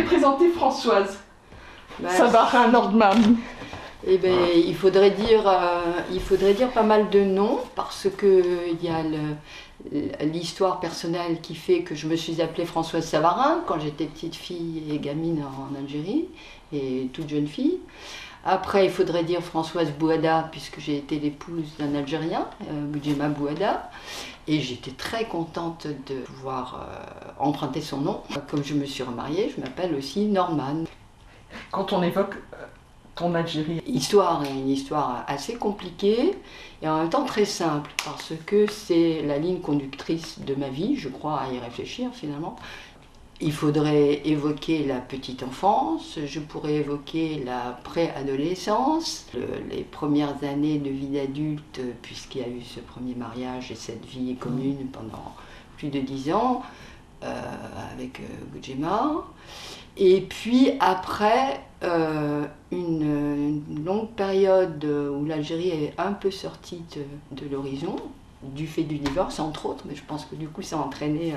présenter Françoise Savarin Nordman? Eh bien, il faudrait dire pas mal de noms, parce qu'il y a l'histoire personnelle qui fait que je me suis appelée Françoise Savarin quand j'étais petite fille et gamine en Algérie, et toute jeune fille. Après, il faudrait dire Françoise Bouada, puisque j'ai été l'épouse d'un Algérien, Boudjema Bouada, et j'étais très contente de pouvoir emprunter son nom. Comme je me suis remariée, je m'appelle aussi Norman. Quand on évoque ton Algérie, L'histoire est une histoire assez compliquée et en même temps très simple, parce que c'est la ligne conductrice de ma vie, je crois, à y réfléchir finalement. Il faudrait évoquer la petite enfance, je pourrais évoquer la préadolescence, les premières années de vie d'adulte, puisqu'il y a eu ce premier mariage et cette vie commune pendant plus de 10 ans avec Boudjema. Et puis après, une longue période où l'Algérie est un peu sortie de l'horizon, du fait du divorce entre autres, mais je pense que du coup ça a entraîné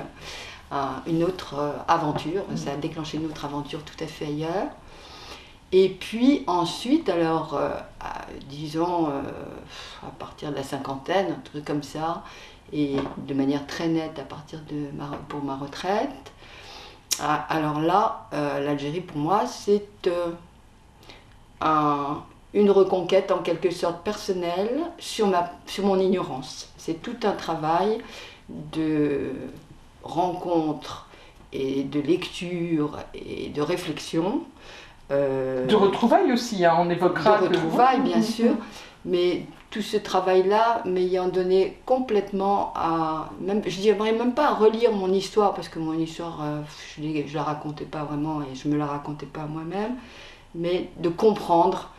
une autre aventure, ça a déclenché une autre aventure tout à fait ailleurs. Et puis ensuite, alors, disons, à partir de la cinquantaine, un truc comme ça, et de manière très nette à partir pour ma retraite, alors là, l'Algérie pour moi, c'est une reconquête en quelque sorte personnelle sur mon ignorance. C'est tout un travail de rencontre et de lecture et de réflexion. De retrouvailles aussi, hein, on évoquera. De retrouvailles, bien sûr, mais tout ce travail-là m'ayant donné complètement à... je dirais même pas à relire mon histoire, parce que mon histoire, je la racontais pas vraiment et je me la racontais pas moi-même, mais de comprendre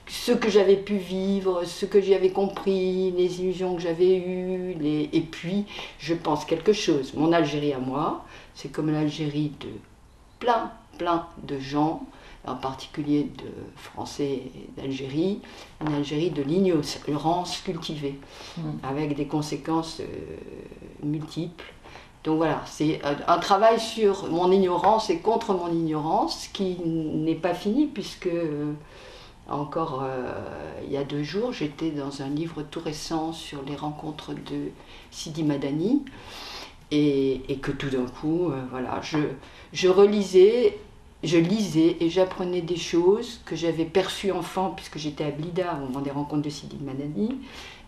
ce que j'avais pu vivre, ce que j'avais compris, les illusions que j'avais eues, et puis je pense quelque chose. Mon Algérie à moi, c'est comme l'Algérie de plein de gens, en particulier de Français d'Algérie, une Algérie de l'ignorance cultivée, avec des conséquences multiples. Donc voilà, c'est un travail sur mon ignorance et contre mon ignorance qui n'est pas fini, puisque encore il y a 2 jours, j'étais dans un livre tout récent sur les rencontres de Sidi Madani, et que tout d'un coup, voilà, je relisais, je lisais et j'apprenais des choses que j'avais perçues enfant, puisque j'étais à Blida au moment des rencontres de Sidi Madani,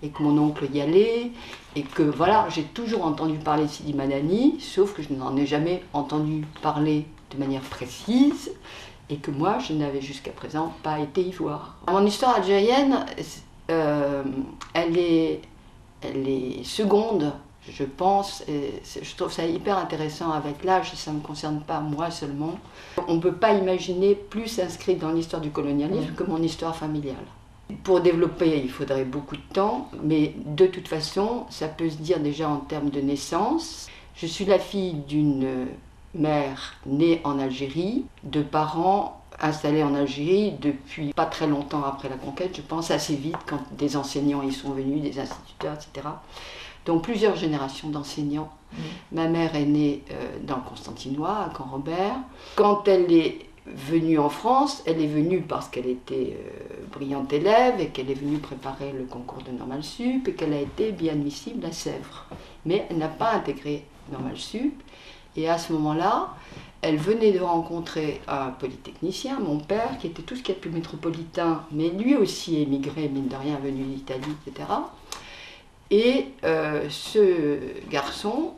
et que mon oncle y allait, et que voilà, j'ai toujours entendu parler de Sidi Madani, sauf que je n'en ai jamais entendu parler de manière précise, et que moi, je n'avais jusqu'à présent pas été y voir. Mon histoire algérienne, elle est seconde, je pense, et je trouve ça hyper intéressant avec l'âge, ça ne me concerne pas moi seulement. On ne peut pas imaginer plus inscrit dans l'histoire du colonialisme que mon histoire familiale. Pour développer, il faudrait beaucoup de temps, mais de toute façon, ça peut se dire déjà en termes de naissance. Je suis la fille d'une mère née en Algérie, de parents installés en Algérie depuis pas très longtemps après la conquête, je pense assez vite, quand des enseignants y sont venus, des instituteurs, etc. Donc plusieurs générations d'enseignants. Ma mère est née dans le Constantinois, à Camp-Robert. Quand elle est venue en France, elle est venue parce qu'elle était brillante élève et qu'elle est venue préparer le concours de Normal Sup et qu'elle a été bien admissible à Sèvres. Mais elle n'a pas intégré Normal Sup. Et à ce moment-là, elle venait de rencontrer un polytechnicien, mon père, qui était tout ce qu'il y a de plus métropolitain, mais lui aussi émigré, mine de rien, venu d'Italie, etc. Et ce garçon,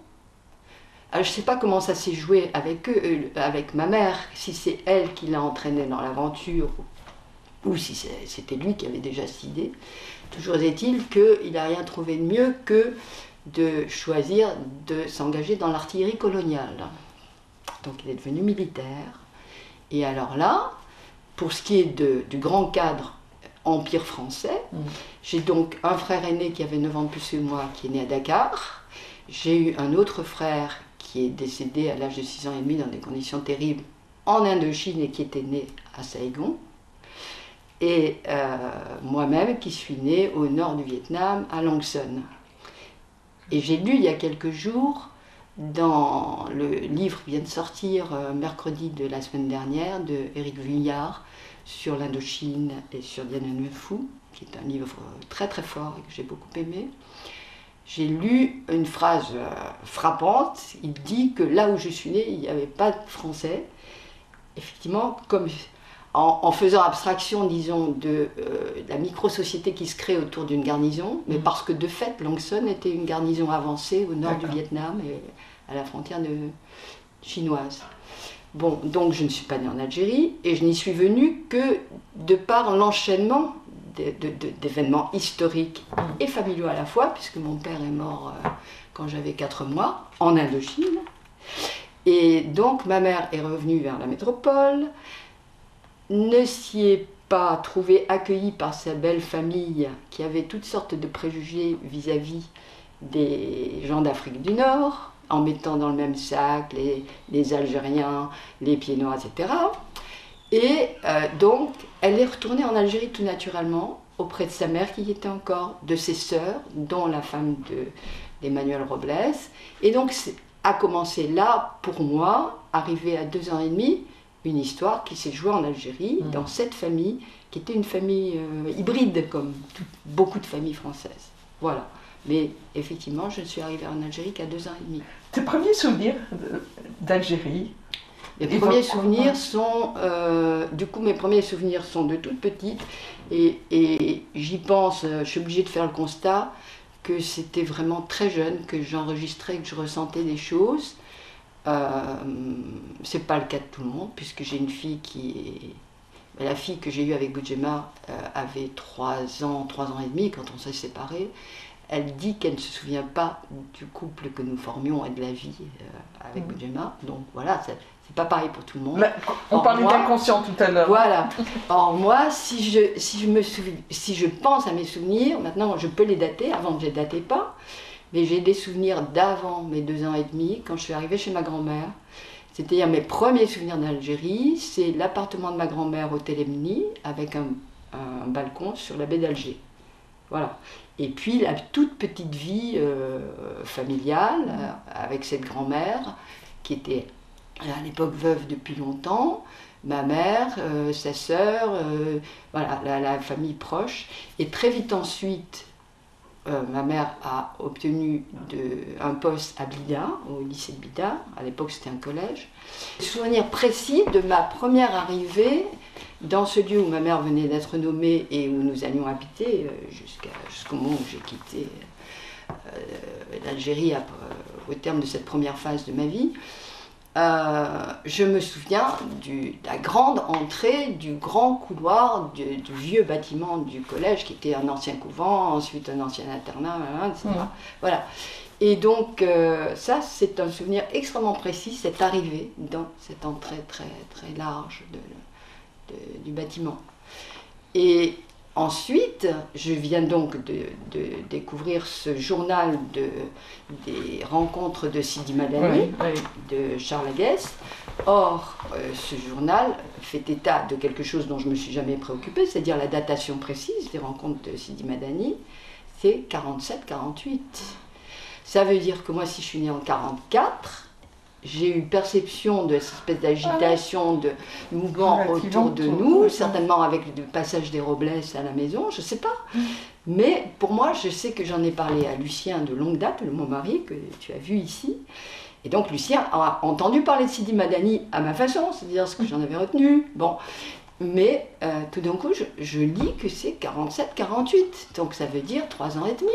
alors je ne sais pas comment ça s'est joué avec eux, avec ma mère, si c'est elle qui l'a entraîné dans l'aventure, ou si c'était lui qui avait déjà cette idée. Toujours est-il qu'il n'a rien trouvé de mieux que de choisir de s'engager dans l'artillerie coloniale. Donc il est devenu militaire. Et alors là, pour ce qui est du grand cadre Empire français, j'ai donc un frère aîné qui avait 9 ans de plus que moi, qui est né à Dakar. J'ai eu un autre frère qui est décédé à l'âge de 6 ans et demi dans des conditions terribles en Indochine et qui était né à Saigon. Et moi-même qui suis née au nord du Vietnam, à Long Son. Et j'ai lu il y a quelques jours dans le livre qui vient de sortir mercredi de la semaine dernière de Éric Vuillard sur l'Indochine et sur Dien Bien Phu, qui est un livre très très fort et que j'ai beaucoup aimé. J'ai lu une phrase frappante. Il dit que là où je suis née, il n'y avait pas de français. Effectivement, comme en faisant abstraction, disons, de la micro-société qui se crée autour d'une garnison, mais parce que de fait, Lang Son était une garnison avancée au nord du Vietnam et à la frontière chinoise. Bon, donc je ne suis pas née en Algérie et je n'y suis venue que de par l'enchaînement d'événements historiques et familiaux à la fois, puisque mon père est mort quand j'avais 4 mois, en Indochine. Et donc ma mère est revenue vers la métropole, ne s'y est pas trouvée accueillie par sa belle famille qui avait toutes sortes de préjugés vis-à-vis des gens d'Afrique du Nord, en mettant dans le même sac les Algériens, les pieds noirs, etc. Et donc, elle est retournée en Algérie tout naturellement, auprès de sa mère qui y était encore, de ses sœurs, dont la femme d'Emmanuel Robles. Et donc, a commencé là, pour moi, arrivé à 2 ans et demi, une histoire qui s'est jouée en Algérie, dans cette famille, qui était une famille hybride, comme beaucoup de familles françaises. Voilà. Mais effectivement, je ne suis arrivée en Algérie qu'à 2 ans et demi. Tes premiers souvenirs d'Algérie? Les premiers souvenirs sont, du coup, mes premiers souvenirs sont de toute petite, et j'y pense, je suis obligée de faire le constat que c'était vraiment très jeune, que j'enregistrais, que je ressentais des choses. C'est pas le cas de tout le monde, puisque j'ai une fille qui est... La fille que j'ai eue avec Boudjema avait 3 ans et demi quand on s'est séparés. Elle dit qu'elle ne se souvient pas du couple que nous formions et de la vie avec Boudjema. Donc voilà, c'est pas pareil pour tout le monde. On parlait d'inconscient tout à l'heure. Voilà. Or moi, si je pense à mes souvenirs, maintenant je peux les dater, avant je ne les datais pas, mais j'ai des souvenirs d'avant mes 2 ans et demi, quand je suis arrivée chez ma grand-mère. C'est-à-dire mes premiers souvenirs d'Algérie, c'est l'appartement de ma grand-mère au Télémni, avec un balcon sur la baie d'Alger. Voilà. Et puis la toute petite vie familiale, avec cette grand-mère, qui était à l'époque veuve depuis longtemps, ma mère, sa sœur, voilà, la famille proche. Et très vite ensuite, ma mère a obtenu un poste à Bida, au lycée de Bida. À l'époque, c'était un collège. Souvenir précis de ma première arrivée dans ce lieu où ma mère venait d'être nommée et où nous allions habiter jusqu'au moment où j'ai quitté l'Algérie au terme de cette première phase de ma vie. Je me souviens de la grande entrée, du grand couloir du vieux bâtiment du collège qui était un ancien couvent, ensuite un ancien internat, etc. Voilà. Et donc ça, c'est un souvenir extrêmement précis, cette arrivée dans cette entrée très, très large du bâtiment. Et ensuite, je viens donc de découvrir ce journal des rencontres de Sidi Madani, de Charles Aguest. Or, ce journal fait état de quelque chose dont je ne me suis jamais préoccupée, c'est-à-dire la datation précise des rencontres de Sidi Madani, c'est 47-48. Ça veut dire que moi, si je suis née en 44, j'ai eu perception de cette espèce d'agitation, de mouvement autour de nous, certainement avec le passage des Robles à la maison, je ne sais pas. Mais pour moi, je sais que j'en ai parlé à Lucien de longue date, mon mari, que tu as vu ici. Et donc Lucien a entendu parler de Sidi Madani à ma façon, c'est-à-dire ce que j'en avais retenu. Bon. Mais tout d'un coup, je lis que c'est 47-48, donc ça veut dire 3 ans et demi.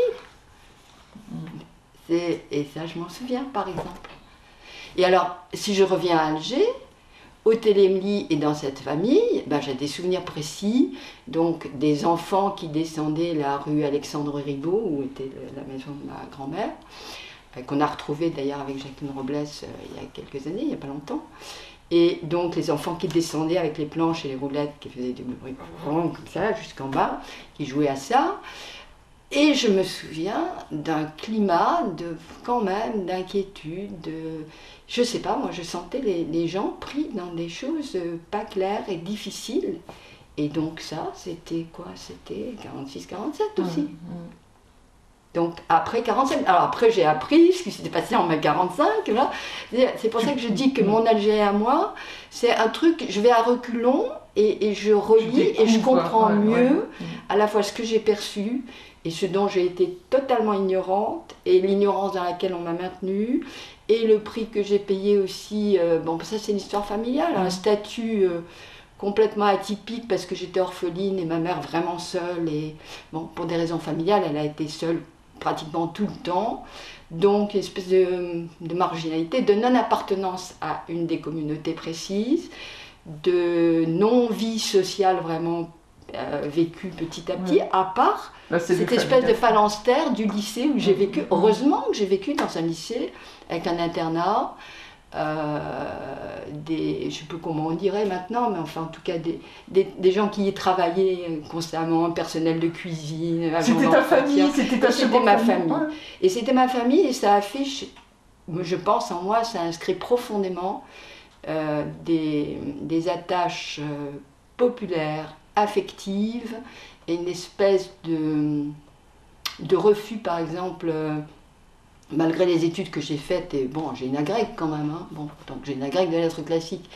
Et ça, je m'en souviens, par exemple. Et alors, si je reviens à Alger, au Télémli et dans cette famille, ben, j'ai des souvenirs précis, donc des enfants qui descendaient la rue Alexandre Ribot, où était la maison de ma grand-mère, qu'on a retrouvé d'ailleurs avec Jacqueline Robles il y a quelques années, il n'y a pas longtemps. Et donc les enfants qui descendaient avec les planches et les roulettes, qui faisaient du bruit comme ça, jusqu'en bas, qui jouaient à ça. Et je me souviens d'un climat quand même d'inquiétude, je sais pas, moi je sentais les gens pris dans des choses pas claires et difficiles. Et donc ça, c'était quoi? C'était 46-47 aussi. Donc après 45, alors après j'ai appris ce qui s'était passé en mai 45, là. C'est pour ça que je dis que mon Algérie à moi, c'est un truc, je vais à reculons et je relis et je comprends mieux à la fois ce que j'ai perçu et ce dont j'ai été totalement ignorante et l'ignorance dans laquelle on m'a maintenue et le prix que j'ai payé aussi, bon ça c'est une histoire familiale, un statut complètement atypique parce que j'étais orpheline et ma mère vraiment seule et bon pour des raisons familiales elle a été seule pratiquement tout le temps, donc une espèce de marginalité, de non-appartenance à une des communautés précises, de non-vie sociale vraiment vécue petit à petit, à part cette espèce de phalanstère du lycée où j'ai vécu, heureusement que j'ai vécu dans un lycée avec un internat, je ne sais plus comment on dirait maintenant, mais enfin en tout cas des gens qui y travaillaient constamment, personnel de cuisine. C'était ta famille, c'était ma famille. Ouais. Et c'était ma famille et ça affiche, je pense en moi, ça inscrit profondément des attaches populaires, affectives et une espèce de refus par exemple. Malgré les études que j'ai faites, et bon, j'ai une agrègue quand même, hein, bon, donc j'ai une agrègue de lettres classiques,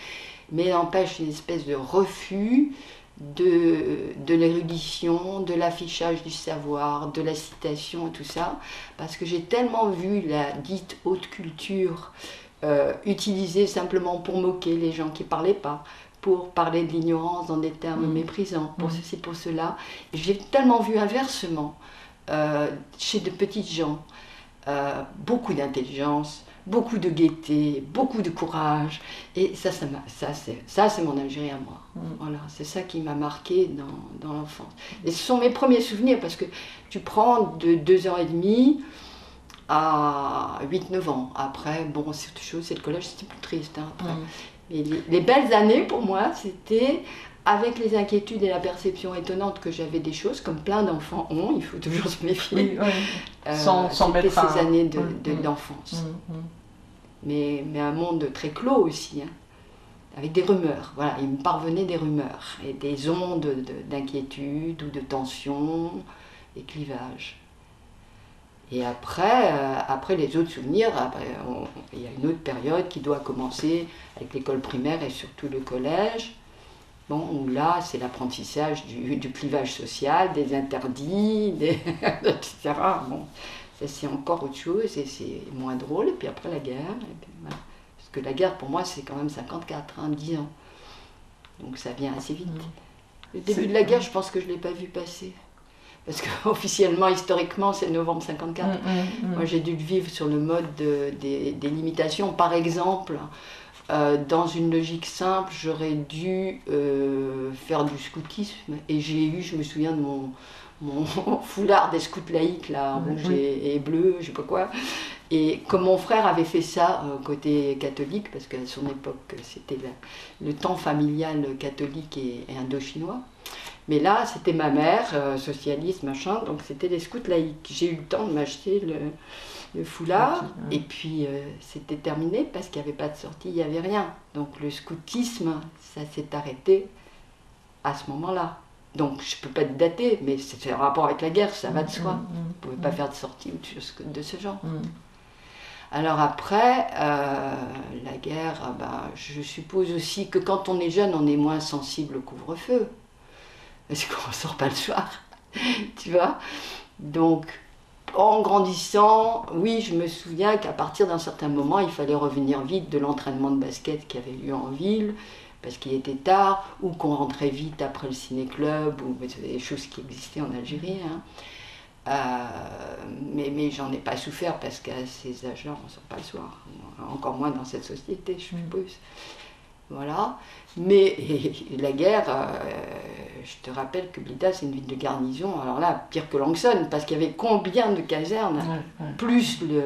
mais n'empêche une espèce de refus de l'érudition, de l'affichage du savoir, de la citation, tout ça, parce que j'ai tellement vu la dite haute culture utilisée simplement pour moquer les gens qui ne parlaient pas, pour parler de l'ignorance dans des termes méprisants, pour ceci, pour cela. J'ai tellement vu inversement chez de petites gens, beaucoup d'intelligence, beaucoup de gaieté, beaucoup de courage, et ça c'est mon Algérie à moi. Voilà, c'est ça qui m'a marqué dans l'enfance. Et ce sont mes premiers souvenirs, parce que tu prends de 2 ans et demi à 8-9 ans. Après, bon, c'est autre chose, c'est le collège, c'était plus triste. Hein, après. Mais les belles années pour moi, c'était avec les inquiétudes et la perception étonnante que j'avais des choses, comme plein d'enfants ont, il faut toujours se méfier. Sans mettre ces années d'enfance. Mais un monde très clos aussi, hein, avec des rumeurs. Voilà, il me parvenait des rumeurs et des ondes d'inquiétude ou de tension, des clivages. Et après les autres souvenirs, il y a une autre période qui doit commencer avec l'école primaire et surtout le collège. Bon, où là, c'est l'apprentissage du clivage social, des interdits, etc. Bon, ça c'est encore autre chose et c'est moins drôle. Et puis après la guerre, et puis, voilà. Parce que la guerre pour moi c'est quand même 54, hein, 10 ans. Donc ça vient assez vite. Le début de la guerre, je pense que je ne l'ai pas vu passer. Parce qu'officiellement, historiquement, c'est novembre 54. Moi j'ai dû le vivre sur le mode des limitations. Par exemple, dans une logique simple, j'aurais dû faire du scoutisme et je me souviens de mon foulard des scouts laïcs, là, rouge et bleu, je sais pas quoi. Et comme mon frère avait fait ça côté catholique, parce qu'à son époque c'était le temps familial catholique et indo-chinois. Mais là, c'était ma mère, socialiste, machin, donc c'était les scouts laïcs. J'ai eu le temps de m'acheter le foulard, et puis c'était terminé parce qu'il n'y avait pas de sortie, il n'y avait rien. Donc le scoutisme, ça s'est arrêté à ce moment-là. Donc je ne peux pas te dater, mais c'est un rapport avec la guerre, ça va de soi. Vous ne pouvez pas faire de sortie ou de ce genre. Alors après, la guerre, je suppose aussi que quand on est jeune, on est moins sensible au couvre-feu. Parce qu'on ne sort pas le soir, tu vois. Donc, en grandissant, oui, je me souviens qu'à partir d'un certain moment, il fallait revenir vite de l'entraînement de basket qui avait lieu en ville, parce qu'il était tard, ou qu'on rentrait vite après le ciné-club, ou des choses qui existaient en Algérie. Hein. Mais j'en ai pas souffert, parce qu'à ces âges-là, on ne sort pas le soir. Encore moins dans cette société, je suppose. Voilà. Mais la guerre, je te rappelle que Blida, c'est une ville de garnison, alors là, pire que Langson, parce qu'il y avait combien de casernes, plus le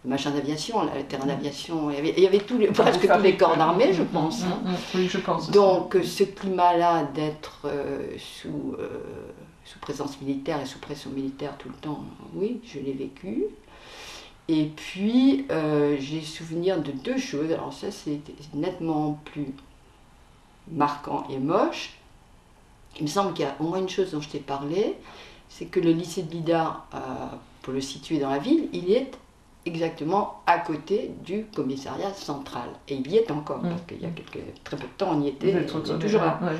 machin d'aviation, le terrain d'aviation, il y avait presque tous les corps d'armée, je pense. Hein. Oui, je pense. Donc ce climat-là d'être sous présence militaire et sous pression militaire tout le temps, oui, je l'ai vécu. Et puis, j'ai souvenir de 2 choses. Alors ça, c'est nettement plus marquant et moche. Il me semble qu'il y a au moins une chose dont je t'ai parlé, c'est que le lycée de Blida, pour le situer dans la ville, il est exactement à côté du commissariat central. Et il y est encore, parce qu'il y a très peu de temps, on y était, il est toujours là. Ouais.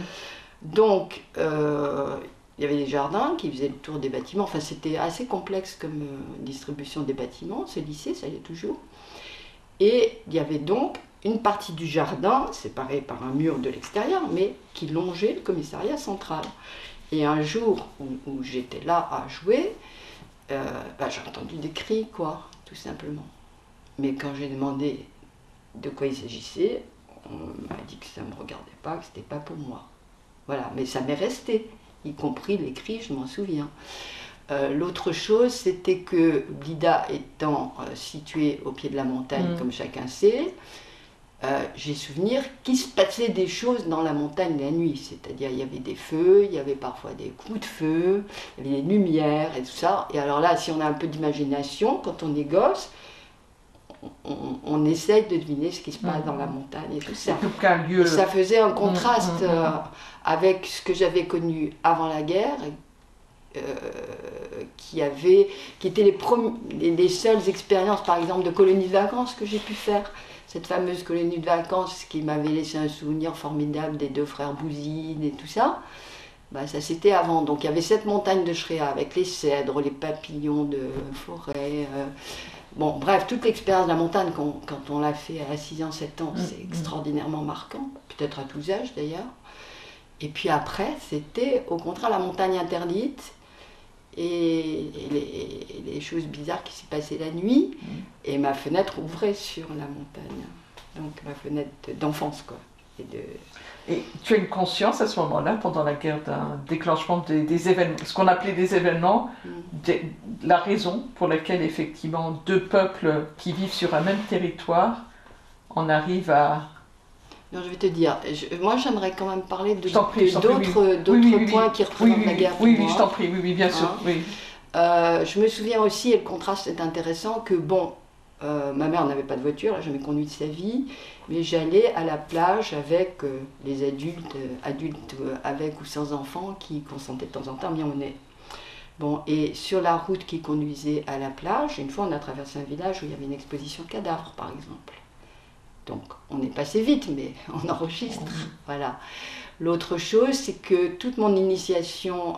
Donc, il y avait des jardins qui faisaient le tour des bâtiments. Enfin, c'était assez complexe comme distribution des bâtiments, ce lycée, ça y est toujours. Et il y avait donc une partie du jardin, séparée par un mur de l'extérieur, mais qui longeait le commissariat central. Et un jour où j'étais là à jouer, j'ai entendu des cris, quoi, tout simplement. Mais quand j'ai demandé de quoi il s'agissait, on m'a dit que ça ne me regardait pas, que c'était pas pour moi. Voilà, mais ça m'est resté, y compris les cris, je m'en souviens. L'autre chose, c'était que Blida étant située au pied de la montagne, comme chacun sait, j'ai souvenir qu'il se passait des choses dans la montagne la nuit. C'est-à-dire, il y avait des feux, il y avait parfois des coups de feu, il y avait des lumières et tout ça. Et alors là, si on a un peu d'imagination, quand on est gosse, on essaye de deviner ce qui se passe dans la montagne et tout ça. Et ça faisait un contraste avec ce que j'avais connu avant la guerre, qui étaient les seules expériences, par exemple, de colonie de vacances que j'ai pu faire. Cette fameuse colonie de vacances qui m'avait laissé un souvenir formidable des deux frères Bouzine et tout ça, ça c'était avant. Donc il y avait cette montagne de Shréa avec les cèdres, les papillons de forêt. Bon, bref, toute l'expérience de la montagne, quand on l'a fait à 6 ans, 7 ans, c'est extraordinairement marquant, peut-être à tous âges d'ailleurs. Et puis après, c'était au contraire la montagne interdite. Et les choses bizarres qui s'y passaient la nuit, et ma fenêtre ouvrait sur la montagne, donc ma fenêtre d'enfance, quoi. Et tu as une conscience à ce moment-là, pendant la guerre, d'un déclenchement des événements, ce qu'on appelait des événements, la raison pour laquelle effectivement deux peuples qui vivent sur un même territoire en arrivent à... Non, je vais te dire, moi j'aimerais quand même parler d'autres points qui représentent la guerre pour moi. Oui, je t'en prie, oui, bien sûr. Oui. Je me souviens aussi, et le contraste est intéressant, que ma mère n'avait pas de voiture, elle n'a jamais conduit de sa vie, mais j'allais à la plage avec les adultes avec ou sans enfants, qui consentaient de temps en temps à m'y emmener. Bon, et sur la route qui conduisait à la plage, une fois on a traversé un village où il y avait une exposition de cadavres, par exemple. Donc on est passé vite, mais on enregistre. Voilà. L'autre chose, c'est que toute mon initiation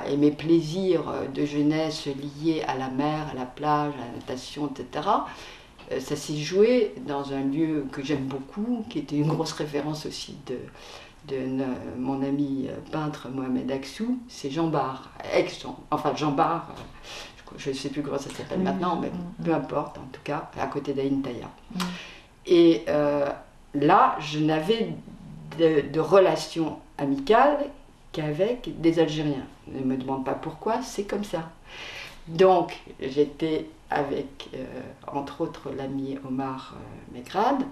et mes plaisirs de jeunesse liés à la mer, à la plage, à la natation, etc., ça s'est joué dans un lieu que j'aime beaucoup, qui était une grosse référence aussi de mon ami peintre Mohamed Aksou, c'est Jean Bar. Jean Bar, je ne sais plus comment ça s'appelle maintenant, mais peu importe, en tout cas, à côté d'Aïn Taya. Et là, je n'avais de relation amicale qu'avec des Algériens. Ne me demande pas pourquoi, c'est comme ça. Donc, j'étais avec, entre autres, l'ami Omar Megrad.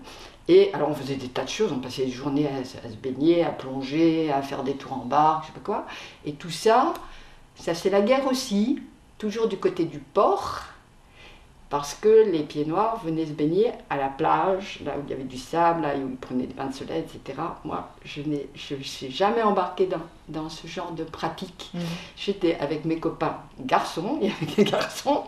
Et alors, on faisait des tas de choses. On passait des journées à se baigner, à plonger, à faire des tours en barque, je sais pas quoi. Et tout ça, c'est la guerre aussi, toujours du côté du port, parce que les pieds noirs venaient se baigner à la plage, là où il y avait du sable, là où ils prenaient des bains de soleil, etc. Moi, je ne suis jamais embarquée dans ce genre de pratique. J'étais avec mes copains garçons, il y avait des garçons,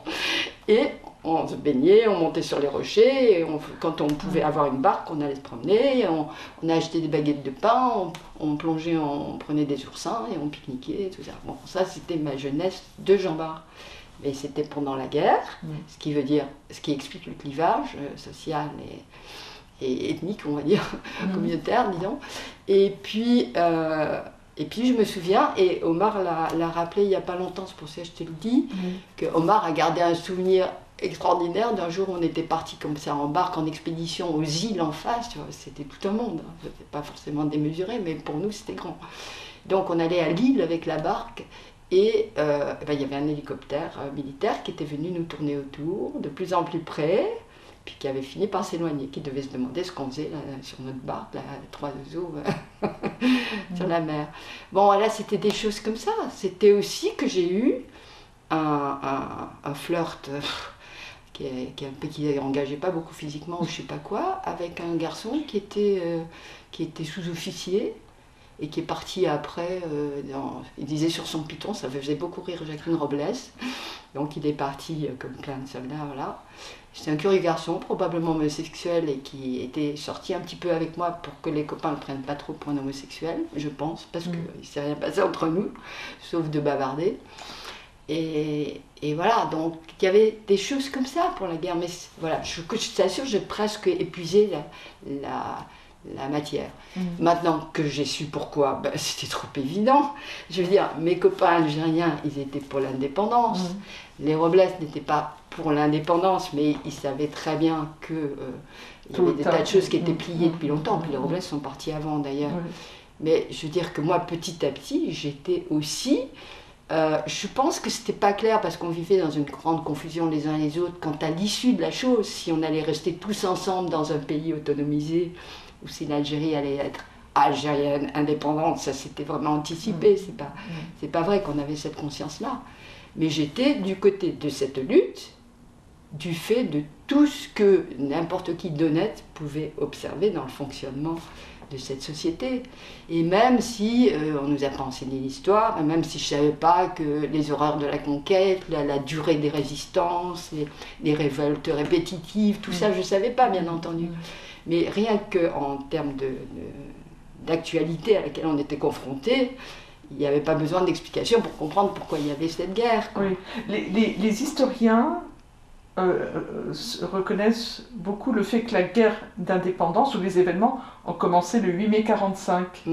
et on se baignait, on montait sur les rochers, et quand on pouvait avoir une barque, on allait se promener, on a acheté des baguettes de pain, on plongeait, on prenait des oursins, et on pique-niquait, tout ça. Bon, ça, c'était ma jeunesse de Jean Bar. Mais c'était pendant la guerre, ce qui explique le clivage social et ethnique, on va dire, communautaire, disons. Et puis je me souviens, et Omar l'a rappelé il n'y a pas longtemps, c'est pour ça que je te le dis, que Omar a gardé un souvenir extraordinaire d'un jour où on était parti comme ça en barque, en expédition aux îles en face. C'était tout un monde, hein. C'était pas forcément démesuré, mais pour nous c'était grand. Donc on allait à Lille avec la barque. Et il y avait un hélicoptère militaire qui était venu nous tourner autour, de plus en plus près, puis qui avait fini par s'éloigner, qui devait se demander ce qu'on faisait là, sur notre barque, là, trois oiseaux sur la mer. Bon, là, c'était des choses comme ça. C'était aussi que j'ai eu un flirt qui n'engageait pas beaucoup physiquement ou je sais pas quoi, avec un garçon qui était sous-officier. et qui est parti après, il disait sur son python, ça faisait beaucoup rire Jacqueline Robles, donc il est parti comme plein de soldats, voilà. C'était un curieux garçon, probablement homosexuel, et qui était sorti un petit peu avec moi pour que les copains ne le prennent pas trop pour un homosexuel, je pense, parce qu'il ne s'est rien passé entre nous, sauf de bavarder. Et voilà, donc il y avait des choses comme ça pour la guerre, mais voilà, je t'assure, j'ai presque épuisé la matière. Maintenant que j'ai su pourquoi, ben, c'était trop évident. Je veux dire, mes copains algériens, ils étaient pour l'indépendance. Les Robles n'étaient pas pour l'indépendance, mais ils savaient très bien que il y avait des tas de choses qui étaient pliées depuis longtemps. Puis les Robles sont partis avant d'ailleurs. Mais je veux dire que moi, petit à petit, j'étais aussi... je pense que c'était pas clair parce qu'on vivait dans une grande confusion les uns les autres quant à l'issue de la chose, si on allait rester tous ensemble dans un pays autonomisé ou si l'Algérie allait être algérienne, indépendante, ça c'était vraiment anticipé, c'est pas vrai qu'on avait cette conscience-là. Mais j'étais du côté de cette lutte, du fait de tout ce que n'importe qui d'honnête pouvait observer dans le fonctionnement de cette société. Et même si on nous a pas enseigné l'histoire, même si je savais pas que les horreurs de la conquête, la durée des résistances, les révoltes répétitives, tout ça je savais pas bien entendu. Mais rien qu'en termes d'actualité à laquelle on était confrontés, il n'y avait pas besoin d'explications pour comprendre pourquoi il y avait cette guerre, quoi. Oui. Les historiens reconnaissent beaucoup le fait que la guerre d'indépendance ou les événements ont commencé le 8 mai 1945.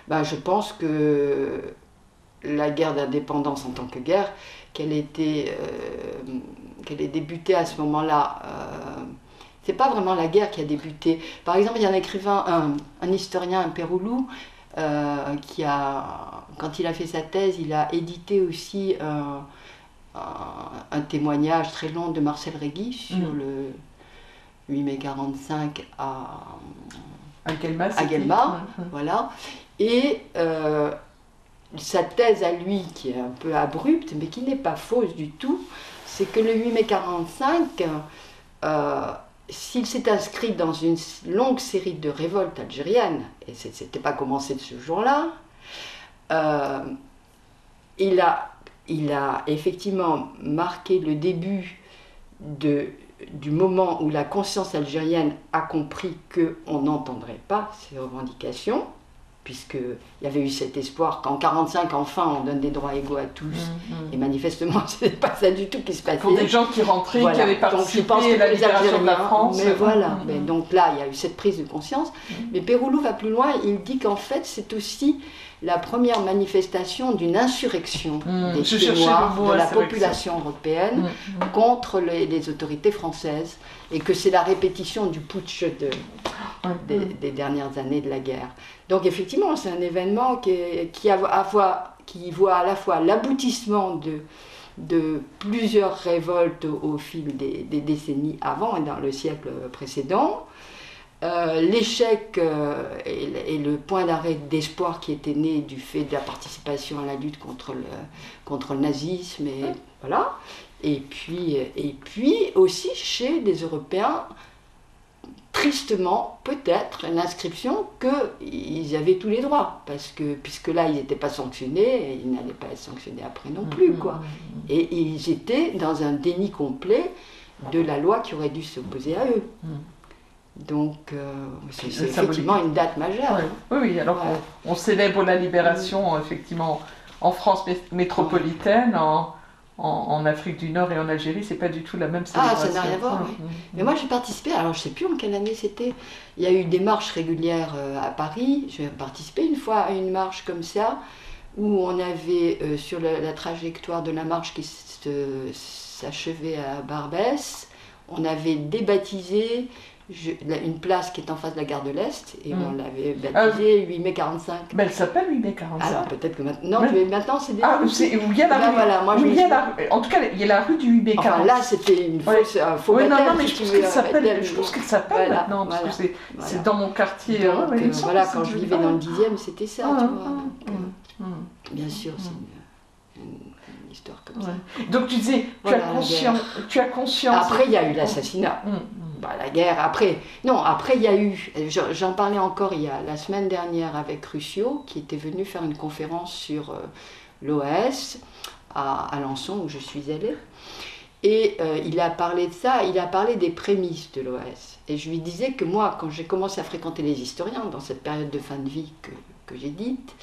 Ben, je pense que la guerre d'indépendance en tant que guerre, qu'elle ait débuté à ce moment-là, c'est pas vraiment la guerre qui a débuté. Par exemple, il y a un écrivain, un historien, un Péroulou, qui a, quand il a fait sa thèse, il a édité aussi un témoignage très long de Marcel Régui sur le 8 mai 1945 à Guelmar, voilà. Et sa thèse à lui, qui est un peu abrupte, mais qui n'est pas fausse du tout, c'est que le 8 mai 1945, s'il s'est inscrit dans une longue série de révoltes algériennes, et ce n'était pas commencé de ce jour-là, il a effectivement marqué le début du moment où la conscience algérienne a compris qu'on n'entendrait pas ces revendications, puisqu'il y avait eu cet espoir qu'en 1945, enfin, on donne des droits égaux à tous. Et manifestement, ce n'est pas ça du tout qui se passait. Pour des gens qui rentraient, voilà, qui avaient participé à la libération de la France. Mais voilà, mais donc là, il y a eu cette prise de conscience. Mais Péroulou va plus loin, il dit qu'en fait, c'est aussi la première manifestation d'une insurrection des Chinois, de la population européenne contre les autorités françaises, et que c'est la répétition du putsch des dernières années de la guerre. Donc effectivement, c'est un événement qui voit à la fois l'aboutissement de plusieurs révoltes au fil des décennies avant et dans le siècle précédent, l'échec et le point d'arrêt d'espoir qui était né du fait de la participation à la lutte contre le nazisme, et voilà. Et puis aussi chez les Européens, tristement peut-être, l'inscription qu'ils avaient tous les droits, parce que puisque là ils n'étaient pas sanctionnés, et ils n'allaient pas être sanctionnés après non plus, quoi. Et ils étaient dans un déni complet de la loi qui aurait dû s'opposer à eux. Donc c'est effectivement une date majeure. Oui, alors on célèbre la libération effectivement en France métropolitaine, en Afrique du Nord et en Algérie, c'est pas du tout la même célébration. Ah, ça n'a rien à voir, oui. Mais moi j'ai participé, alors je sais plus en quelle année c'était, il y a eu des marches régulières à Paris, j'ai participé une fois à une marche comme ça, où on avait sur la trajectoire de la marche qui s'achevait à Barbès, on avait débaptisé une place qui est en face de la gare de l'Est, et on l'avait baptisée 8 mai 1945. Mais elle s'appelle 8 mai 1945. Alors peut-être que maintenant, maintenant c'est des... Ah, où il y a la rue. Voilà, moi, en tout cas, il y a la rue du 8 mai 1945. Enfin, là, c'était un faux baptême. Non, mais je pense qu'elle s'appelle maintenant, parce que c'est dans mon quartier. Donc, voilà, quand je vivais dans le 10e, c'était ça, tu vois. Bien sûr, c'est une histoire comme ça. Donc tu disais, tu as conscience... Après, il y a eu l'assassinat. Bah, la guerre, après, non, après il y a eu, j'en parlais encore il y a la semaine dernière avec Ruscio, qui était venu faire une conférence sur l'OAS à Alençon, où je suis allée. Et il a parlé de ça, il a parlé des prémices de l'OAS. Et je lui disais que moi, quand j'ai commencé à fréquenter les historiens, dans cette période de fin de vie que j'ai dite,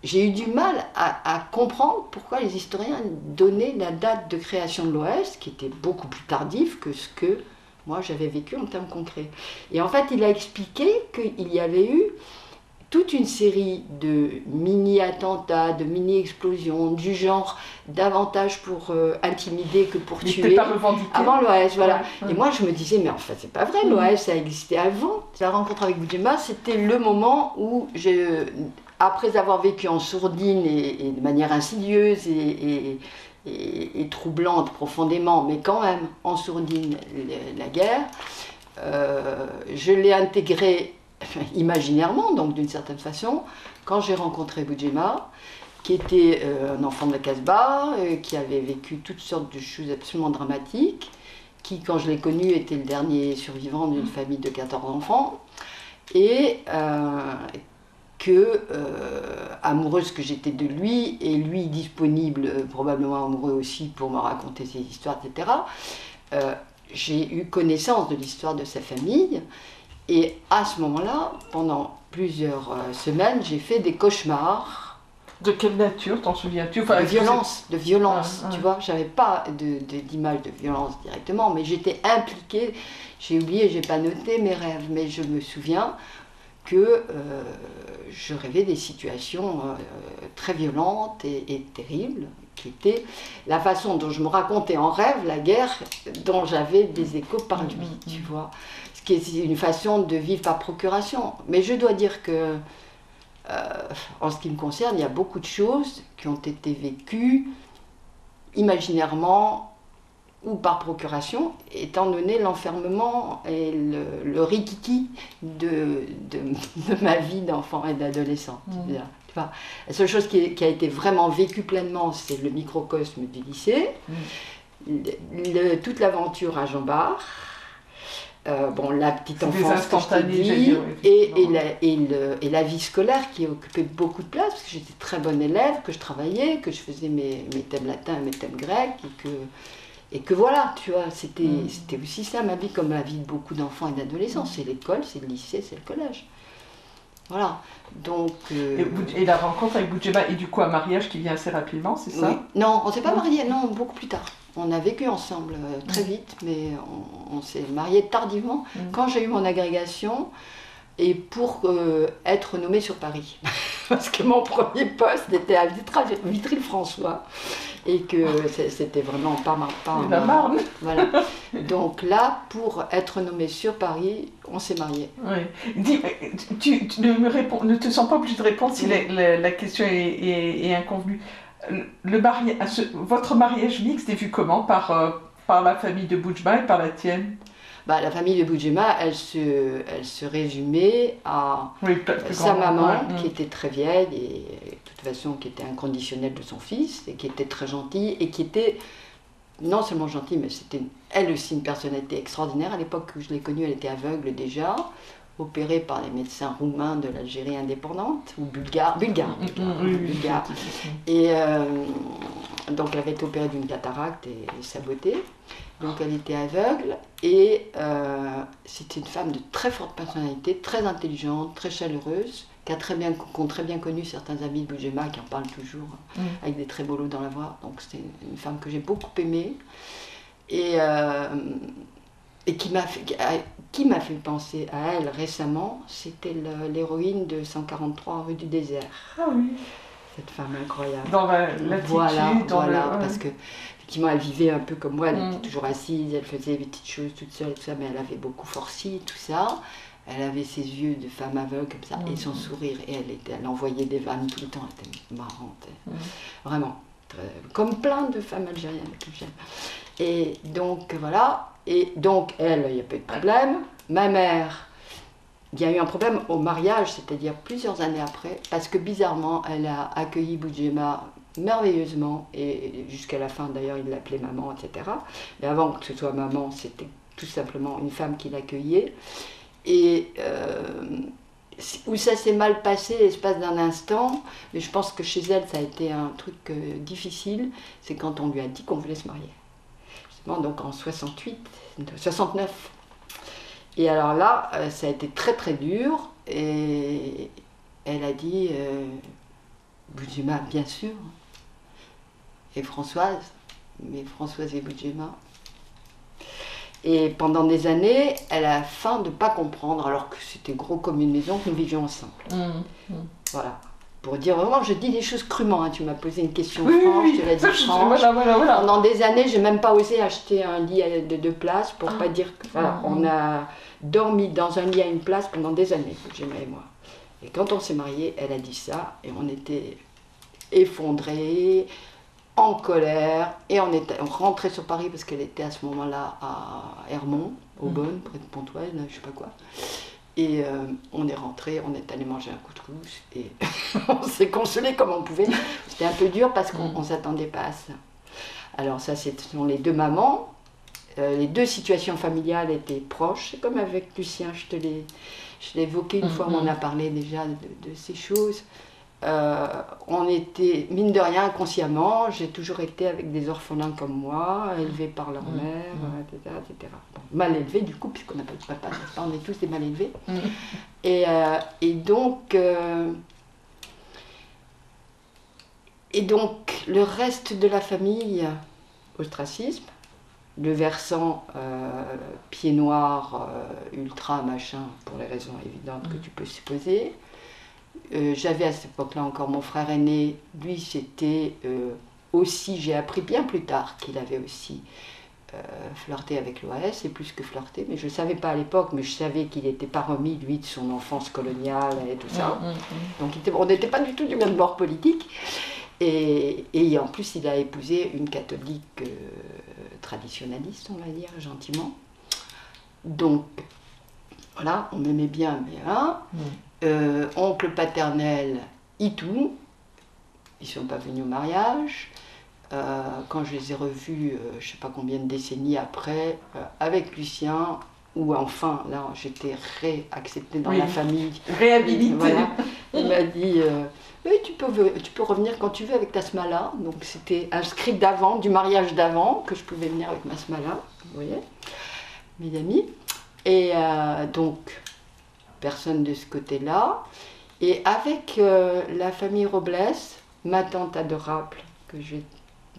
j'ai eu du mal à comprendre pourquoi les historiens donnaient la date de création de l'OAS, qui était beaucoup plus tardive que ce que moi j'avais vécu en termes concrets. Et en fait, il a expliqué qu'il y avait eu toute une série de mini-attentats, de mini-explosions, du genre davantage pour intimider que pour tuer, avant l'OAS. Voilà. Ouais. Et moi, je me disais, mais en fait, c'est pas vrai, l'OAS a existé avant. La rencontre avec Boudjema, c'était le moment où, après avoir vécu en sourdine et de manière insidieuse et troublante profondément, mais quand même en sourdine, la guerre, je l'ai intégrée imaginairement, donc d'une certaine façon, quand j'ai rencontré Boudjema, qui était un enfant de la Casbah, qui avait vécu toutes sortes de choses absolument dramatiques, qui, quand je l'ai connu, était le dernier survivant d'une famille de 14 enfants, et amoureuse que j'étais de lui, et lui disponible, probablement amoureux aussi pour me raconter ses histoires, etc., j'ai eu connaissance de l'histoire de sa famille. Et à ce moment-là, pendant plusieurs semaines, j'ai fait des cauchemars. De quelle nature, t'en souviens-tu? Enfin, de violence, tu vois. J'avais pas d'image de violence directement, mais j'étais impliquée. J'ai oublié, j'ai pas noté mes rêves, mais je me souviens que je rêvais des situations très violentes et terribles, qui étaient la façon dont je me racontais en rêve la guerre, dont j'avais des échos par lui, tu vois. Qui est une façon de vivre par procuration. Mais je dois dire que, en ce qui me concerne, il y a beaucoup de choses qui ont été vécues imaginairement ou par procuration, étant donné l'enfermement et le rikiki de ma vie d'enfant et d'adolescent. La seule chose qui a été vraiment vécue pleinement, c'est le microcosme du lycée, toute l'aventure à Jean Bart, la petite enfance que je t'ai dit, et la vie scolaire qui occupait beaucoup de place, parce que j'étais très bonne élève, que je travaillais, que je faisais mes thèmes latins, mes thèmes grecs, et que voilà, tu vois, c'était aussi ça ma vie, comme la vie de beaucoup d'enfants et d'adolescents. C'est l'école, c'est le lycée, c'est le collège. Voilà, donc... Et la rencontre avec Boudjema, et du coup un mariage qui vient assez rapidement, c'est ça? Oui. Non, on ne s'est pas mariés, non, beaucoup plus tard. On a vécu ensemble très vite, mais on s'est mariés tardivement, quand j'ai eu mon agrégation, et pour être nommée sur Paris. Parce que mon premier poste était à Vitry-le-François, et que c'était vraiment pas la Marne. Voilà. Donc là, pour être nommée sur Paris, on s'est mariés. Oui. Dis, tu ne te sens pas obligée de répondre si la question est inconvenue. Votre mariage mixte est vu comment par la famille de Boudjema et par la tienne? La famille de Boudjema, elle se résumait à sa maman, qui était très vieille, et de toute façon qui était inconditionnelle de son fils, et qui était très gentille, et qui était non seulement gentille, mais c'était elle aussi une personnalité extraordinaire. À l'époque où je l'ai connue, elle était aveugle déjà, opérée par les médecins roumains de l'Algérie indépendante, ou bulgare. Et donc elle avait été opérée d'une cataracte et sabotée. Donc elle était aveugle, et c'était une femme de très forte personnalité, très intelligente, très chaleureuse, qui ont très bien connu certains amis de Boudjema, qui en parlent toujours, avec des très beaux lots dans la voix. Donc c'était une femme que j'ai beaucoup aimée, et qui m'a fait penser à elle récemment. C'était l'héroïne de 143 rue du Désert. Ah oui. Cette femme incroyable. Dans l'attitude, parce que effectivement, elle vivait un peu comme moi, elle était toujours assise, elle faisait des petites choses toute seule, tout ça, mais elle avait beaucoup forci, tout ça. Elle avait ses yeux de femme aveugle comme ça, et son sourire, et elle envoyait des vannes tout le temps, elle était marrante, vraiment, comme plein de femmes algériennes que j'aime. Et donc voilà, et donc elle, il n'y a pas eu de problème. Ma mère, il y a eu un problème au mariage, c'est-à-dire plusieurs années après, parce que bizarrement, elle a accueilli Boudjema merveilleusement, et jusqu'à la fin d'ailleurs, il l'appelait maman, etc. Mais avant que ce soit maman, c'était tout simplement une femme qui l'accueillait. Et où ça s'est mal passé l'espace d'un instant, mais je pense que chez elle ça a été un truc difficile, c'est quand on lui a dit qu'on voulait se marier. Justement, donc en 69. Et alors là, ça a été très très dur, et elle a dit Boudjema, bien sûr, et Françoise, mais Françoise et Boudjema. Et pendant des années, elle a faim de ne pas comprendre, alors que c'était gros comme une maison, que nous vivions ensemble. Voilà. Pour dire vraiment, je dis des choses crûment. Hein. Tu m'as posé une question franche, je te l'ai dit franche. Voilà. Pendant des années, je n'ai même pas osé acheter un lit de 2 places pour pas dire que. Voilà, on a dormi dans un lit à 1 place pendant des années, Boudjema et moi. Et quand on s'est mariés, elle a dit ça, et on était effondrés, en colère, et on rentrait sur Paris parce qu'elle était à ce moment-là à Hermont, Aubonne, près de Pontoise, je sais pas quoi. Et on est rentré, on est allé manger un couscous et on s'est consolé comme on pouvait. C'était un peu dur parce qu'on ne s'attendait pas à ça. Alors ça, ce sont les 2 mamans. Les 2 situations familiales étaient proches. C'est comme avec Lucien, je l'ai évoqué une fois, on en a parlé déjà de ces choses. On était, mine de rien, inconsciemment, j'ai toujours été avec des orphelins comme moi, élevés par leur mère, etc. Bon, mal élevés du coup, puisqu'on n'a pas de papa, on est tous des mal élevés. Et donc, le reste de la famille, ostracisme, le versant pied noir, ultra machin, pour les raisons évidentes que tu peux supposer. J'avais à cette époque-là encore mon frère aîné, lui c'était aussi, j'ai appris bien plus tard qu'il avait aussi flirté avec l'OAS, et plus que flirté, mais je ne savais pas à l'époque, mais je savais qu'il n'était pas remis, lui, de son enfance coloniale et tout ça. Donc on n'était pas du tout du même bord politique, et en plus il a épousé une catholique traditionnaliste, on va dire, gentiment. Donc, voilà, on m'aimait bien, mais là... oncle paternel, Itou, ils ne sont pas venus au mariage. Quand je les ai revus, je ne sais pas combien de décennies après, avec Lucien, où enfin, là, j'étais réacceptée dans la famille. Réhabilitée. Voilà. Il m'a dit, oui, tu peux revenir quand tu veux avec ta smala. Donc c'était inscrit d'avant, du mariage d'avant, que je pouvais venir avec ma smala, vous voyez, mes amis. Et donc... personne de ce côté-là. Et avec la famille Robles, ma tante adorable, que j'ai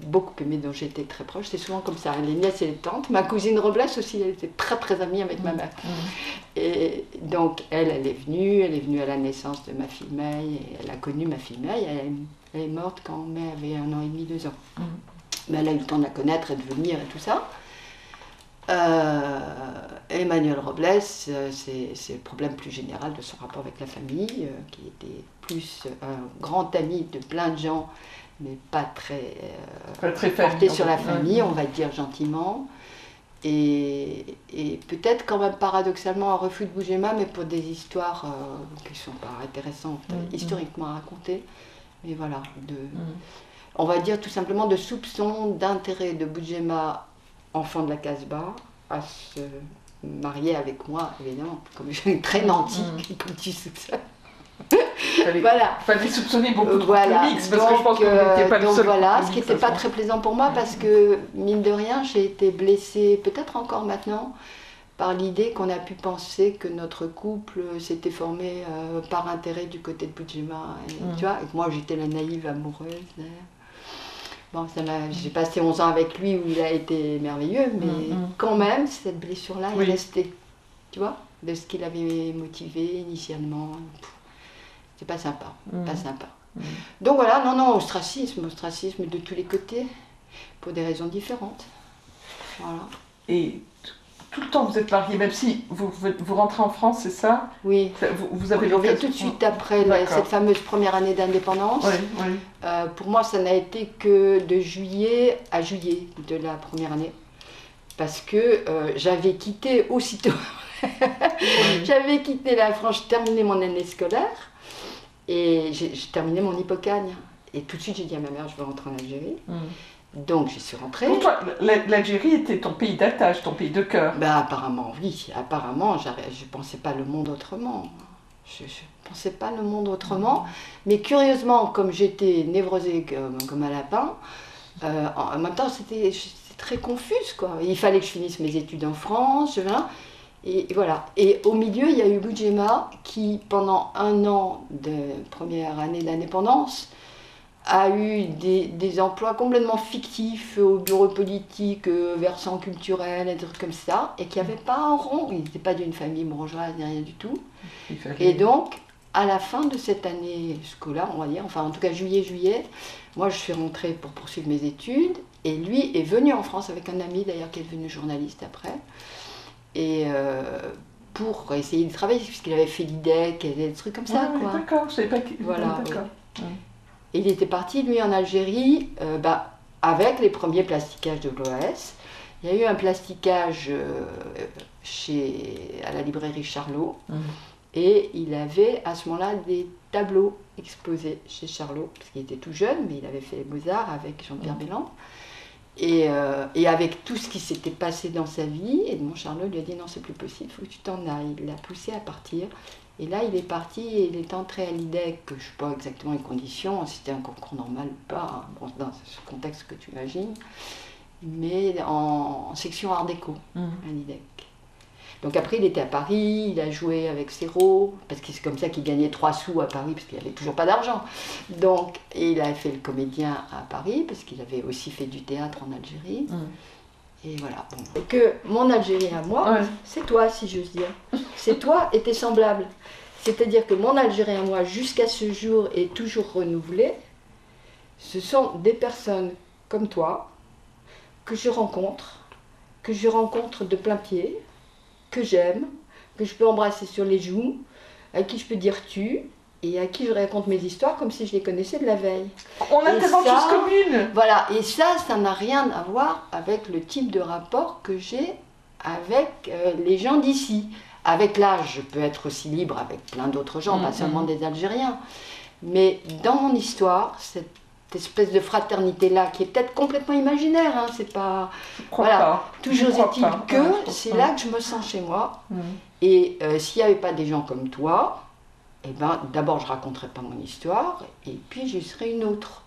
beaucoup aimée, dont j'étais très proche, c'est souvent comme ça, les nièces et les tantes. Ma cousine Robles aussi, elle était très très amie avec ma mère. Et donc elle est venue à la naissance de ma fille May, et elle a connu ma fille May, elle est morte quand May avait 1 an et demi, 2 ans. Mais elle a eu le temps de la connaître et de venir et tout ça. Emmanuel Robles, c'est le problème plus général de son rapport avec la famille, qui était plus un grand ami de plein de gens, mais pas très porté sur la famille, on va dire gentiment. Et peut-être quand même paradoxalement un refus de Boudjema, mais pour des histoires qui ne sont pas intéressantes historiquement à raconter. Mais voilà, on va dire tout simplement de soupçons d'intérêt de Boudjema, enfant de la Casbah, à se marier avec moi, évidemment, comme je suis très nantie, comme tu soupçonnes. Voilà. Fallait soupçonner beaucoup de mix, parce que je pense qu'on n'était pas le seul. Voilà, ce qui n'était pas très plaisant pour moi, parce que, mine de rien, j'ai été blessée, peut-être encore maintenant, par l'idée qu'on a pu penser que notre couple s'était formé par intérêt du côté de Boudjema. Tu vois, et que moi j'étais la naïve amoureuse. Bon, j'ai passé 11 ans avec lui où il a été merveilleux, mais quand même, cette blessure-là est restée, tu vois, de ce qu'il avait motivé initialement. C'est pas sympa, pas sympa. Donc voilà, non, ostracisme de tous les côtés, pour des raisons différentes. Voilà. Et tout le temps vous êtes mariés, même si vous rentrez en France, c'est ça? Oui. Vous avez tout de suite après cette fameuse première année d'indépendance. Pour moi, ça n'a été que de juillet à juillet de la première année. Parce que j'avais quitté aussitôt. J'avais quitté la France, j'ai terminé mon année scolaire. Et j'ai terminé mon hypocagne. Et tout de suite, j'ai dit à ma mère, je veux rentrer en Algérie. Donc j'y suis rentrée. Pour toi, l'Algérie était ton pays d'attache, ton pays de cœur. Ben, apparemment, oui. Apparemment, je ne pensais pas le monde autrement. Je ne pensais pas le monde autrement. Mais curieusement, comme j'étais névrosée comme un lapin, en même temps, c'était très confuse, quoi. Il fallait que je finisse mes études en France, et voilà. Et au milieu, il y a eu Boudjema qui, pendant 1 an de première année d'indépendance, a eu des emplois complètement fictifs au bureau politique, versant culturel, des trucs comme ça, et qui n'avait pas un rond. Il n'était pas d'une famille bourgeoise, ni rien du tout. Et donc, à la fin de cette année scolaire, on va dire, enfin en tout cas juillet, moi je suis rentrée pour poursuivre mes études, et lui est venu en France avec un ami d'ailleurs qui est devenu journaliste après, et pour essayer de travailler, puisqu'il avait fait l'IDEC, et des trucs comme ça. Ouais, d'accord, je savais pas qu'il voilà, d'accord. Oui. Et il était parti, lui, en Algérie, avec les premiers plastiquages de l'OAS. Il y a eu un plasticage à la librairie Charlot, et il avait à ce moment-là des tableaux exposés chez Charlot, parce qu'il était tout jeune, mais il avait fait les Beaux-Arts avec Jean-Pierre Belland. Et avec tout ce qui s'était passé dans sa vie, Edmond Charlot lui a dit non, c'est plus possible, il faut que tu t'en ailles. Il l'a poussé à partir. Et là, il est parti et il est entré à l'IDEC, je ne sais pas exactement les conditions, si c'était un concours normal ou pas, bon, dans ce contexte que tu imagines, mais en section Art déco, à l'IDEC. Donc après, il était à Paris, il a joué avec Serrault, parce que c'est comme ça qu'il gagnait 3 sous à Paris, parce qu'il n'avait toujours pas d'argent. Donc, et il a fait le comédien à Paris, parce qu'il avait aussi fait du théâtre en Algérie. Et voilà. Bon. Et que mon Algérie à moi, c'est toi, si j'ose dire. C'est toi et tes semblables. C'est-à-dire que mon Algérie à moi, jusqu'à ce jour, est toujours renouvelé. Ce sont des personnes comme toi, que je rencontre de plein pied, que j'aime, que je peux embrasser sur les joues, à qui je peux dire tu, et à qui je raconte mes histoires comme si je les connaissais de la veille. On a tellement de choses communes. Voilà, et ça n'a rien à voir avec le type de rapport que j'ai avec les gens d'ici. Avec l'âge, je peux être aussi libre avec plein d'autres gens, pas seulement des Algériens. Mais dans mon histoire, cette espèce de fraternité-là, qui est peut-être complètement imaginaire, hein, c'est pas... Voilà, toujours est-il que c'est là que je me sens chez moi. Et s'il n'y avait pas des gens comme toi, eh ben, d'abord, je ne raconterais pas mon histoire, et puis je serais une autre.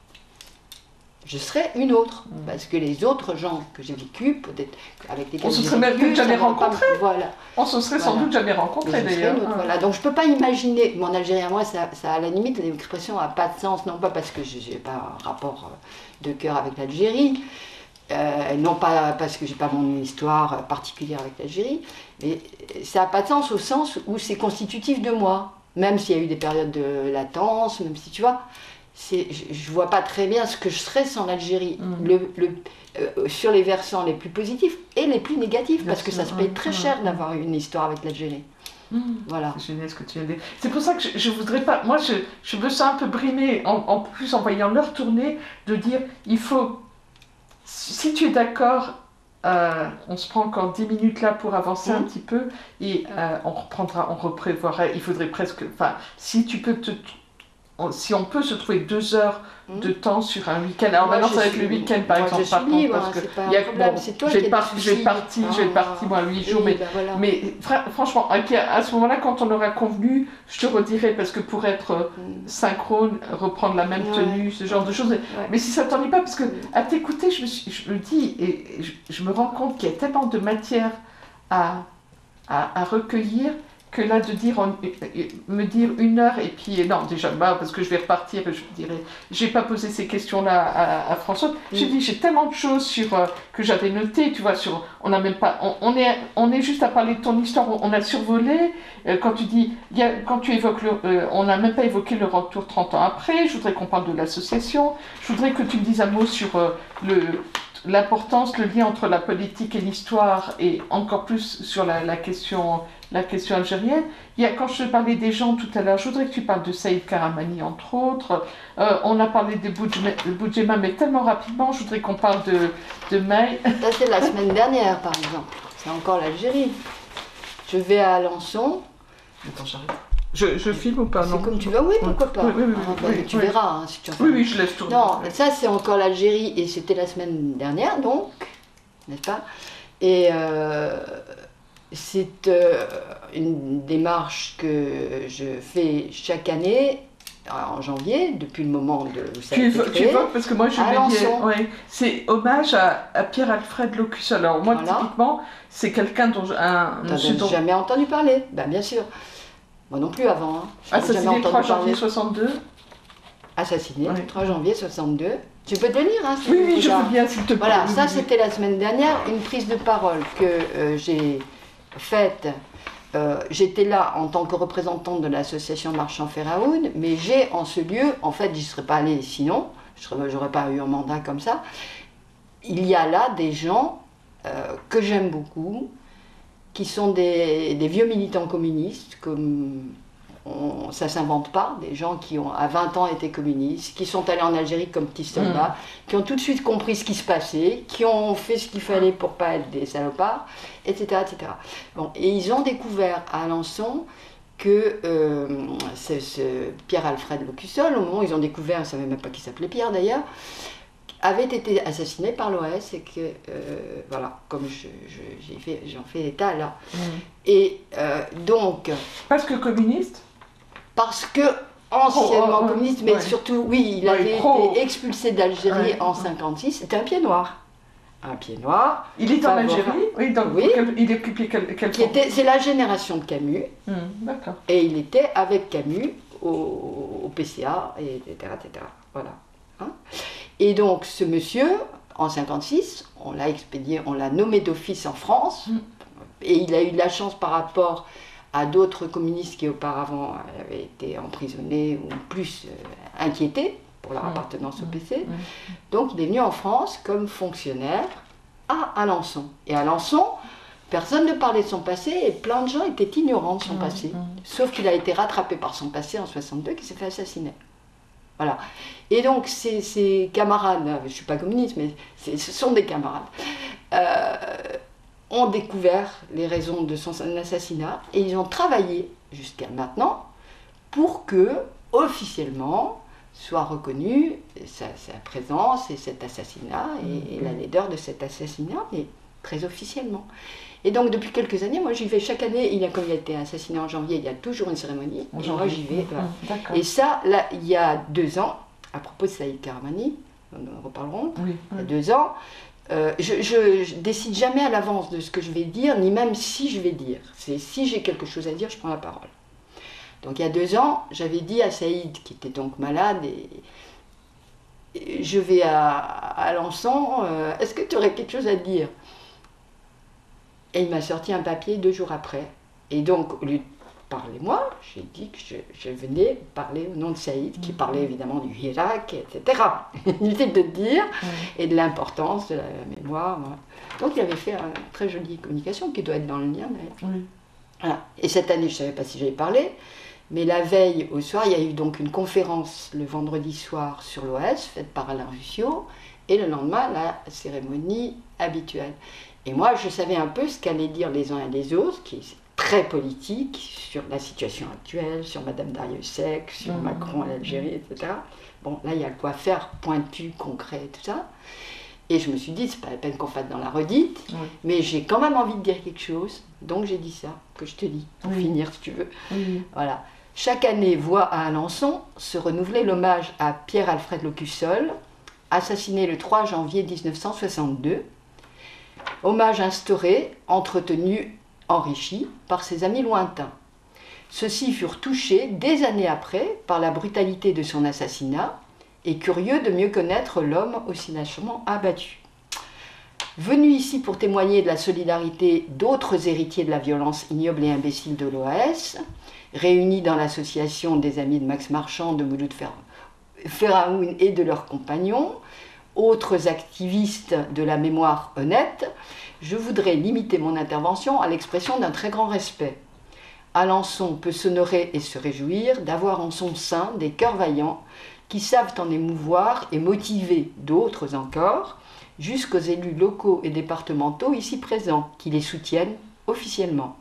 Je serais une autre, parce que les autres gens que j'ai vécus, peut-être avec lesquels on se serait même jamais rencontrés. Voilà. On se serait sans doute jamais rencontrés d'ailleurs. Voilà. Donc je ne peux pas imaginer, mon Algérie à moi, ça à la limite, l'expression n'a pas de sens, non pas parce que je n'ai pas un rapport de cœur avec l'Algérie, non pas parce que j'ai pas mon histoire particulière avec l'Algérie, mais ça n'a pas de sens au sens où c'est constitutif de moi. Même s'il y a eu des périodes de latence, même si tu vois, je ne vois pas très bien ce que je serais sans l'Algérie, sur les versants les plus positifs et les plus négatifs, parce que ça se paye très cher d'avoir une histoire avec l'Algérie. Voilà. C'est génial ce que tu viens de dire. C'est pour ça que je voudrais pas. Moi, je me sens un peu brimée, en plus en voyant leur tournée, de dire il faut. Si tu es d'accord. On se prend encore 10 minutes là pour avancer un petit peu et on reprévoira, il faudrait presque, enfin, si on peut se trouver 2 heures de temps sur un week-end. Alors maintenant, ça va être le week-end par exemple, par contre, parce que je vais être partie moi 8 jours, mais franchement, à ce moment-là, quand on aura convenu, je te redirai, parce que pour être synchrone, reprendre la même tenue, ce genre de choses. Mais si ça ne t'ennuie pas, parce que à t'écouter, je me dis, et je me rends compte qu'il y a tellement de matière à recueillir, que là de me dire 1 heure et puis non déjà parce que je vais repartir et je dirais j'ai pas posé ces questions là à François. J'ai dit j'ai tellement de choses que j'avais notées, tu vois, on n'a même pas on est juste à parler de ton histoire, on a survolé quand tu dis quand tu évoques on n'a même pas évoqué le retour 30 ans après. Je voudrais qu'on parle de l'association, je voudrais que tu me dises un mot sur l'importance, le lien entre la politique et l'histoire, et encore plus sur la question algérienne. Quand je te parlais des gens tout à l'heure, je voudrais que tu parles de Saïd Karamani, entre autres. On a parlé de Boudjema, mais tellement rapidement, je voudrais qu'on parle de May. Ça, c'est la semaine dernière, par exemple. C'est encore l'Algérie. Je vais à Alençon. Attends, j'arrête. Je filme ou pas, non? C'est comme tu veux, oui, pourquoi pas. Oui, Tu verras hein, si tu en fais. Oui, je laisse tourner. Non, ça c'est encore l'Algérie et c'était la semaine dernière, donc, n'est-ce pas? Et c'est une démarche que je fais chaque année en janvier, depuis le moment où ça a été créé. Tu vois, parce que moi je à vais dire, Alençon. c'est hommage à Pierre-Alfred Locusol. Alors moi, Voilà. typiquement, c'est quelqu'un dont T'as jamais entendu parler? Ben, bien sûr. Moi non plus avant. Hein. Assassiné le 3 janvier 62. Assassiné le Oui. 3 janvier 62. Tu peux te le lire, hein, si Oui, tu je veux. veux bien, s'il te plaît. Voilà, Oui, ça oui. c'était la semaine dernière, une prise de parole que j'ai faite. J'étais là en tant que représentante de l'association Marchand Feraoun, mais j'ai en ce lieu, en fait j'y serais pas allée sinon, j'aurais pas eu un mandat comme ça. Il y a là des gens que j'aime beaucoup, qui sont des vieux militants communistes, comme ça ne s'invente pas, des gens qui ont à 20 ans été communistes, qui sont allés en Algérie comme petits soldats, qui ont tout de suite compris ce qui se passait, qui ont fait ce qu'il fallait pour pas être des salopards, etc. etc. Bon, et ils ont découvert à Alençon que ce Pierre-Alfred Locusol, au moment où ils ont découvert, ils ne savaient même pas qu'il s'appelait Pierre d'ailleurs, avait été assassiné par l'OS et que, voilà, comme j'en fais état là. Et donc... Parce que communiste? Parce que anciennement communiste, mais ouais. surtout, oui, il avait été expulsé d'Algérie en 1956, c'était un pied noir. Un pied noir. Il est en Algérie? Oui, donc oui. Il occupait quel C'est la génération de Camus. D'accord. Et il était avec Camus au PCA, etc. etc. Voilà. Hein, et donc, ce monsieur, en 1956, on l'a expédié, on l'a nommé d'office en France, et il a eu de la chance par rapport à d'autres communistes qui auparavant avaient été emprisonnés ou plus inquiétés pour leur appartenance au PC. Donc il est venu en France comme fonctionnaire à Alençon. Et à Alençon, personne ne parlait de son passé et plein de gens étaient ignorants de son passé. Sauf qu'il a été rattrapé par son passé en 1962 qui s'est fait assassiner. Voilà. Et donc ces camarades, je ne suis pas communiste, mais ce sont des camarades, ont découvert les raisons de son assassinat et ils ont travaillé jusqu'à maintenant pour que, officiellement, soit reconnue sa présence et cet assassinat et la laideur de cet assassinat, mais très officiellement. Et donc depuis quelques années, moi j'y vais chaque année, comme il a été assassiné en janvier, il y a toujours une cérémonie, et moi j'y vais. Voilà. Et ça, là, il y a 2 ans, à propos de Saïd Karamani, nous en reparlerons, il y a 2 ans, je décide jamais à l'avance de ce que je vais dire, ni même si je vais dire. C'est si j'ai quelque chose à dire, je prends la parole. Donc il y a 2 ans, j'avais dit à Saïd, qui était donc malade, et je vais à Alençon, est-ce que tu aurais quelque chose à dire? Et il m'a sorti un papier 2 jours après. Et donc, au lieu de parler moi, j'ai dit que je venais parler au nom de Saïd, qui parlait évidemment du Irak, etc. Inutile de dire, et de l'importance de la mémoire. Voilà. Donc il avait fait une très jolie communication, qui doit être dans le lien d'ailleurs. Voilà. Et cette année, je ne savais pas si j'allais parler, mais la veille au soir, il y a eu donc une conférence le vendredi soir sur l'OS, faite par Alain Ruscio, et le lendemain, la cérémonie habituelle. Et moi, je savais un peu ce qu'allaient dire les uns et les autres, qui est très politique, sur la situation actuelle, sur Madame Dariussec, sur Macron à l'Algérie, etc. Bon, là, il y a quoi faire, pointu, concret, tout ça. Et je me suis dit, c'est pas la peine qu'on fasse dans la redite, mais j'ai quand même envie de dire quelque chose, donc j'ai dit ça, que je te dis, pour finir, si tu veux. Voilà. Chaque année voit à Alençon se renouveler l'hommage à Pierre-Alfred Locusol, assassiné le 3 janvier 1962. Hommage instauré, entretenu, enrichi par ses amis lointains. Ceux-ci furent touchés des années après par la brutalité de son assassinat et curieux de mieux connaître l'homme aussi lâchement abattu. Venu ici pour témoigner de la solidarité d'autres héritiers de la violence ignoble et imbécile de l'OAS, réunis dans l'association des amis de Max Marchand, de Mouloud Feraoun et de leurs compagnons, autres activistes de la mémoire honnête, je voudrais limiter mon intervention à l'expression d'un très grand respect. Alençon peut s'honorer et se réjouir d'avoir en son sein des cœurs vaillants qui savent en émouvoir et motiver d'autres encore, jusqu'aux élus locaux et départementaux ici présents, qui les soutiennent officiellement.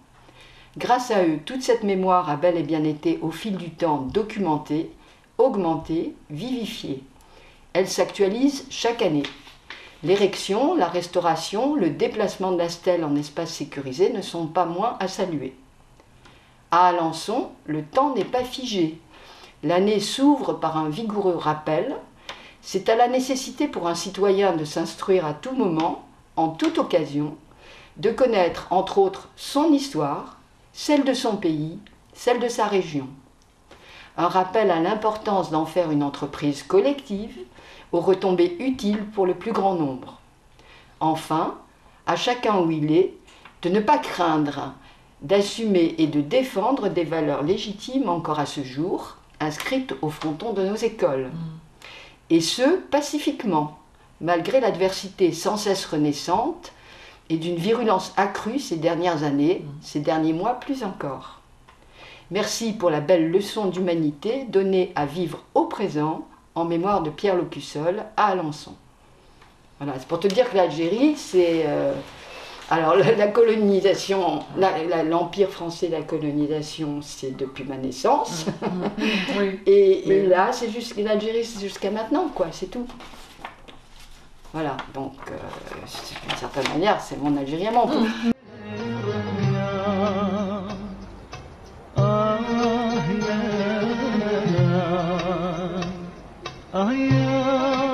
Grâce à eux, toute cette mémoire a bel et bien été au fil du temps documentée, augmentée, vivifiée. Elle s'actualise chaque année. L'érection, la restauration, le déplacement de la stèle en espace sécurisé ne sont pas moins à saluer. À Alençon, le temps n'est pas figé. L'année s'ouvre par un vigoureux rappel. C'est à la nécessité pour un citoyen de s'instruire à tout moment, en toute occasion, de connaître, entre autres, son histoire, celle de son pays, celle de sa région. Un rappel à l'importance d'en faire une entreprise collective, aux retombées utiles pour le plus grand nombre. Enfin, à chacun où il est, de ne pas craindre, d'assumer et de défendre des valeurs légitimes encore à ce jour, inscrites au fronton de nos écoles. Et ce, pacifiquement, malgré l'adversité sans cesse renaissante et d'une virulence accrue ces dernières années, ces derniers mois plus encore. Merci pour la belle leçon d'humanité donnée à vivre au présent en mémoire de Pierre Locussol à Alençon. Voilà, c'est pour te dire que l'Algérie, c'est... alors la colonisation, l'Empire français, la colonisation, c'est depuis ma naissance. Oui. Et là, c'est juste l'Algérie, c'est jusqu'à maintenant, quoi, c'est tout. Voilà, donc d'une certaine manière, c'est mon Algérien, mon peu. Ah, yeah.